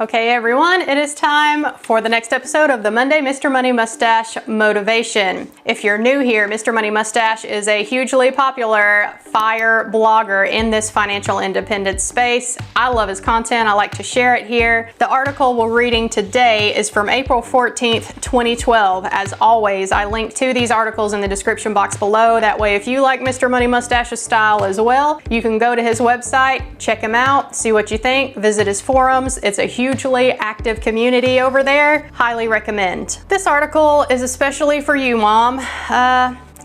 Okay everyone, it is time for the next episode of the Monday Mr. Money Mustache Motivation. If you're new here, Mr. Money Mustache is a hugely popular FIRE blogger in this financial independence space. I love his content. I like to share it here. The article we're reading today is from April 14th, 2012. As always, I link to these articles in the description box below. That way, if you like Mr. Money Mustache's style as well, you can go to his website, check him out, see what you think, visit his forums. It's a hugely active community over there. Highly recommend. This article is especially for you, Mom.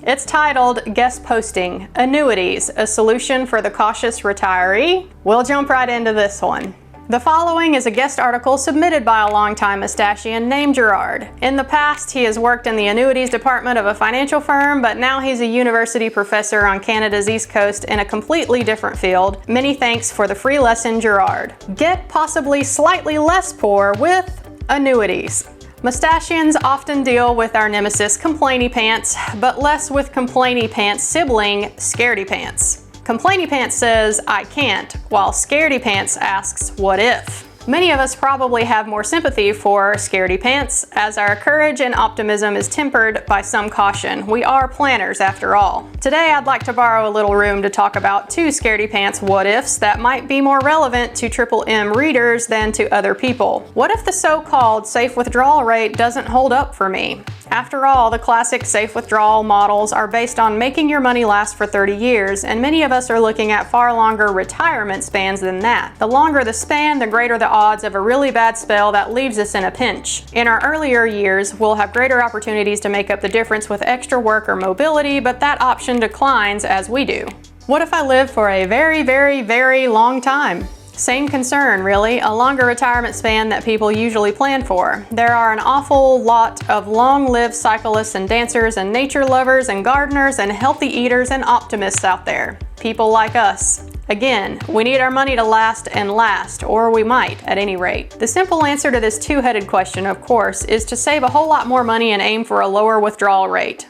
It's titled Guest Posting, Annuities, a Solution for the Cautious Retiree. We'll jump right into this one. The following is a guest article submitted by a longtime mustachian named Gerard. In the past, he has worked in the annuities department of a financial firm, but now he's a university professor on Canada's East Coast in a completely different field. Many thanks for the free lesson, Gerard. Get possibly slightly less poor with annuities. Mustachians often deal with our nemesis, complainy pants, but less with complainy pants sibling, scaredy pants. Complainy Pants says, I can't, while Scaredy Pants asks, what if? Many of us probably have more sympathy for Scaredy Pants, as our courage and optimism is tempered by some caution. We are planners after all. Today I'd like to borrow a little room to talk about two Scaredy Pants what ifs that might be more relevant to Triple M readers than to other people. What if the so-called safe withdrawal rate doesn't hold up for me? After all, the classic safe withdrawal models are based on making your money last for 30 years, and many of us are looking at far longer retirement spans than that. The longer the span, the greater the odds of a really bad spell that leaves us in a pinch. In our earlier years, we'll have greater opportunities to make up the difference with extra work or mobility, but that option declines as we do. What if I live for a very, very, very long time? Same concern, really, a longer retirement span that people usually plan for. There are an awful lot of long-lived cyclists and dancers and nature lovers and gardeners and healthy eaters and optimists out there. People like us. Again, we need our money to last and last, or we might, at any rate. The simple answer to this two-headed question, of course, is to save a whole lot more money and aim for a lower withdrawal rate.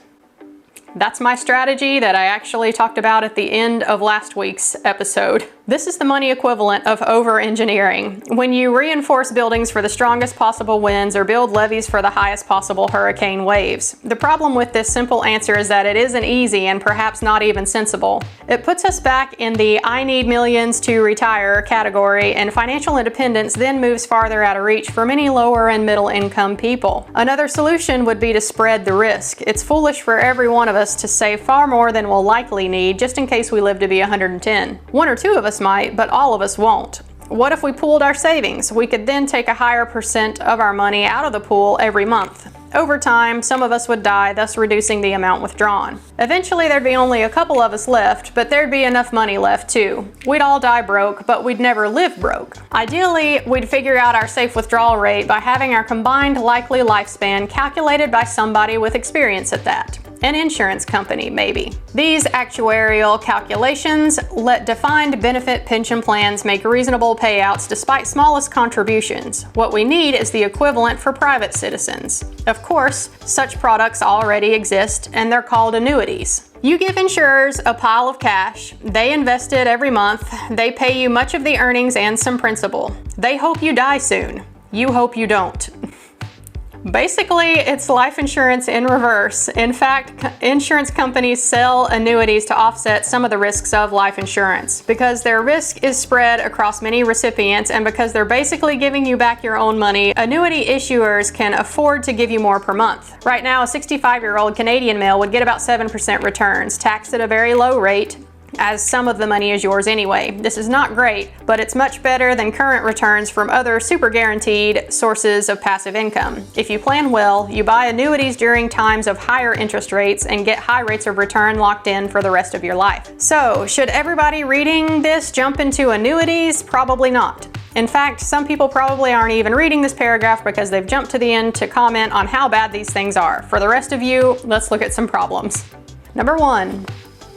That's my strategy that I actually talked about at the end of last week's episode. This is the money equivalent of over-engineering. When you reinforce buildings for the strongest possible winds or build levees for the highest possible hurricane waves. The problem with this simple answer is that it isn't easy and perhaps not even sensible. It puts us back in the I need millions to retire category, and financial independence then moves farther out of reach for many lower and middle income people. Another solution would be to spread the risk. It's foolish for every one of us to save far more than we'll likely need just in case we live to be 110. One or two of us might, but all of us won't. What if we pooled our savings? We could then take a higher percent of our money out of the pool every month. Over time, some of us would die, thus reducing the amount withdrawn. Eventually, there'd be only a couple of us left, but there'd be enough money left too. We'd all die broke, but we'd never live broke. Ideally, we'd figure out our safe withdrawal rate by having our combined likely lifespan calculated by somebody with experience at that. An insurance company, maybe. These actuarial calculations let defined benefit pension plans make reasonable payouts despite smallest contributions. What we need is the equivalent for private citizens. Of course, such products already exist, and they're called annuities. You give insurers a pile of cash, they invest it every month, they pay you much of the earnings and some principal. They hope you die soon. You hope you don't. Basically, it's life insurance in reverse. In fact, insurance companies sell annuities to offset some of the risks of life insurance. Because their risk is spread across many recipients and because they're basically giving you back your own money, annuity issuers can afford to give you more per month. Right now, a 65-year-old Canadian male would get about 7% returns, taxed at a very low rate, as some of the money is yours anyway. This is not great, but it's much better than current returns from other super guaranteed sources of passive income. If you plan well, you buy annuities during times of higher interest rates and get high rates of return locked in for the rest of your life. So, should everybody reading this jump into annuities? Probably not. In fact, some people probably aren't even reading this paragraph because they've jumped to the end to comment on how bad these things are. For the rest of you, let's look at some problems. Number 1.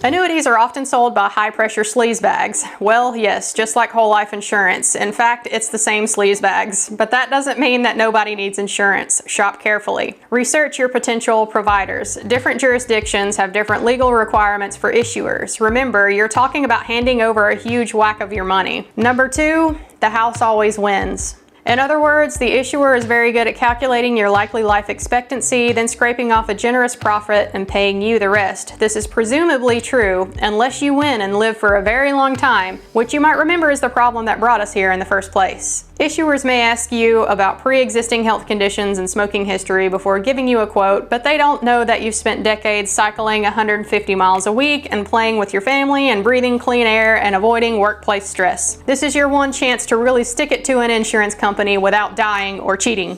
Annuities are often sold by high-pressure sleazebags. Well, yes, just like whole life insurance. In fact, it's the same sleazebags. But that doesn't mean that nobody needs insurance. Shop carefully. Research your potential providers. Different jurisdictions have different legal requirements for issuers. Remember, you're talking about handing over a huge whack of your money. Number 2, the house always wins. In other words, the issuer is very good at calculating your likely life expectancy, then scraping off a generous profit and paying you the rest. This is presumably true unless you win and live for a very long time, which you might remember is the problem that brought us here in the first place. Issuers may ask you about pre-existing health conditions and smoking history before giving you a quote, but they don't know that you've spent decades cycling 150 miles a week and playing with your family and breathing clean air and avoiding workplace stress. This is your one chance to really stick it to an insurance company without dying or cheating.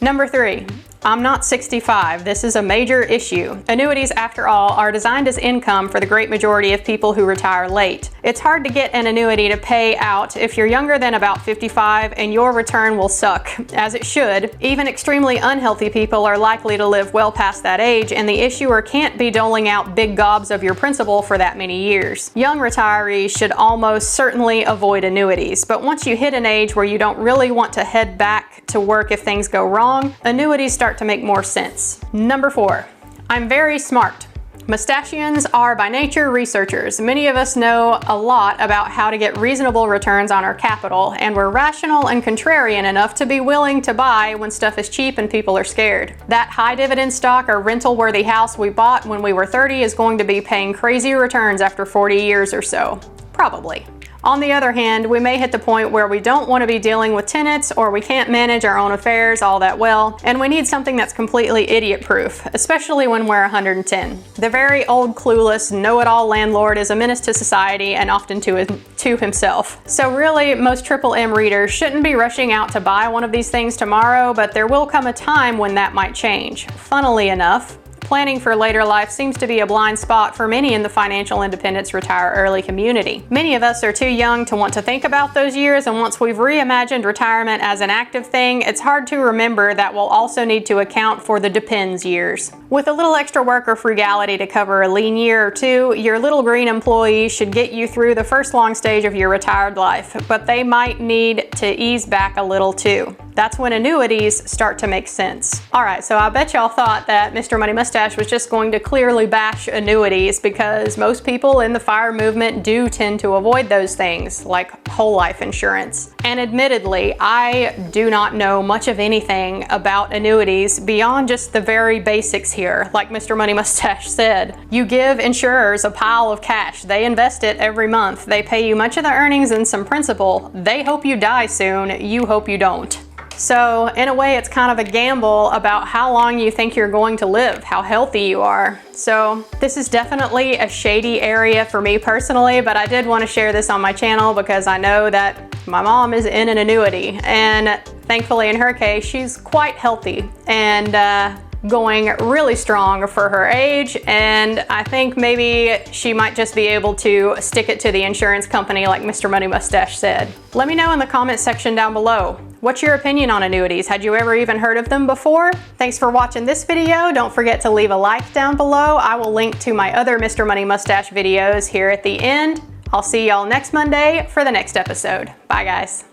Number 3. I'm not 65. This is a major issue. Annuities, after all, are designed as income for the great majority of people who retire late. It's hard to get an annuity to pay out if you're younger than about 55, and your return will suck, as it should. Even extremely unhealthy people are likely to live well past that age, and the issuer can't be doling out big gobs of your principal for that many years. Young retirees should almost certainly avoid annuities, but once you hit an age where you don't really want to head back to work if things go wrong, annuities start to make more sense. Number 4. I'm very smart. Mustachians are by nature researchers. Many of us know a lot about how to get reasonable returns on our capital, and we're rational and contrarian enough to be willing to buy when stuff is cheap and people are scared. That high dividend stock or rental-worthy house we bought when we were 30 is going to be paying crazy returns after 40 years or so. Probably. On the other hand, we may hit the point where we don't want to be dealing with tenants, or we can't manage our own affairs all that well, and we need something that's completely idiot-proof, especially when we're 110. The very old, clueless, know-it-all landlord is a menace to society and often to himself. So really, most Triple M readers shouldn't be rushing out to buy one of these things tomorrow, but there will come a time when that might change. Funnily enough, planning for later life seems to be a blind spot for many in the financial independence retire early community. Many of us are too young to want to think about those years, and once we've reimagined retirement as an active thing, it's hard to remember that we'll also need to account for the depends years. With a little extra work or frugality to cover a lean year or two, your little green employee should get you through the first long stage of your retired life, but they might need to ease back a little too. That's when annuities start to make sense. All right, so I bet y'all thought that Mr. Money Mustache was just going to clearly bash annuities, because most people in the FIRE movement do tend to avoid those things, like whole life insurance. And admittedly, I do not know much of anything about annuities beyond just the very basics here. Like Mr. Money Mustache said, you give insurers a pile of cash. They invest it every month. They pay you much of the earnings and some principal. They hope you die soon. You hope you don't. So in a way, it's kind of a gamble about how long you think you're going to live, how healthy you are. So this is definitely a shady area for me personally, but I did want to share this on my channel because I know that my mom is in an annuity, and thankfully in her case, she's quite healthy and going really strong for her age, and I think maybe she might just be able to stick it to the insurance company like Mr. Money Mustache said. Let me know in the comment section down below. What's your opinion on annuities? Had you ever even heard of them before? Thanks for watching this video. Don't forget to leave a like down below. I will link to my other Mr. Money Mustache videos here at the end. I'll see y'all next Monday for the next episode. Bye guys.